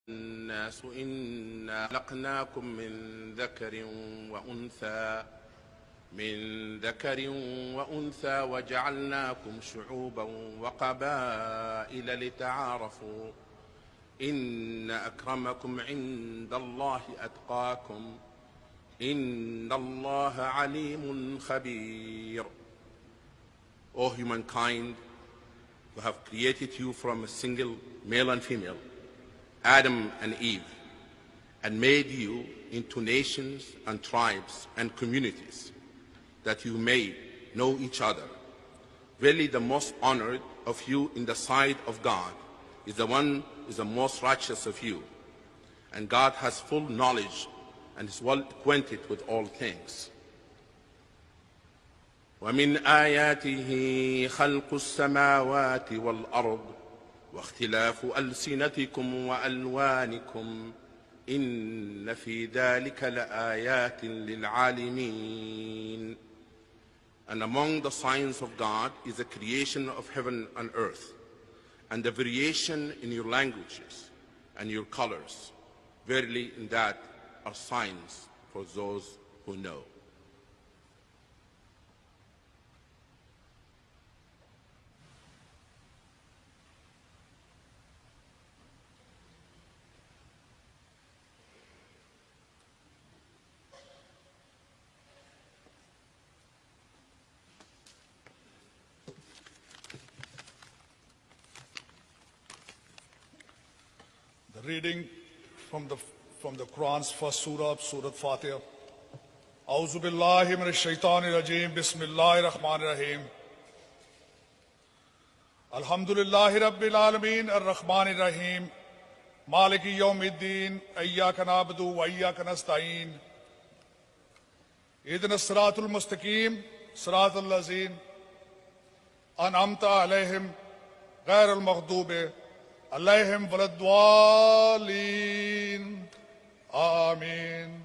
الناس إنا خلقناكم من ذكر وأنثى وجعلناكم شعوبا وقبائل لتعارفوا إن أكرمكم عند الله أتقاكم إن الله عليم خبير. O humankind, who have created you from a single male and female, Adam and Eve, and made you into nations and tribes and communities, that you may know each other. Verily the most honored of you in the sight of God is the one who is the most righteous of you. And God has full knowledge and is well acquainted with all things. ومن آياته خلق السماوات والأرض واختلاف ألسنتكم وألوانكم إن في ذلك لآيات للعالمين. And among the signs of God is the creation of heaven and earth, and the variation in your languages and your colors. Verily in that are signs for those who know. The reading from the Quran's first surah, Surah Fatiha. A'udhu billahi minash shaitanir rajeem. Bismillahir rahmanir rahim. Alhamdulillahi rabbil alameen ar-rahmanir rahim. Maliki yawmiddin. Iyyaka na'budu wa iyyaka nasta'een. Ihdinas siratal mustaqim. Siratal lazeen an'amta alayhim ghayril maghdubi عليهم ولا الضالين آمين.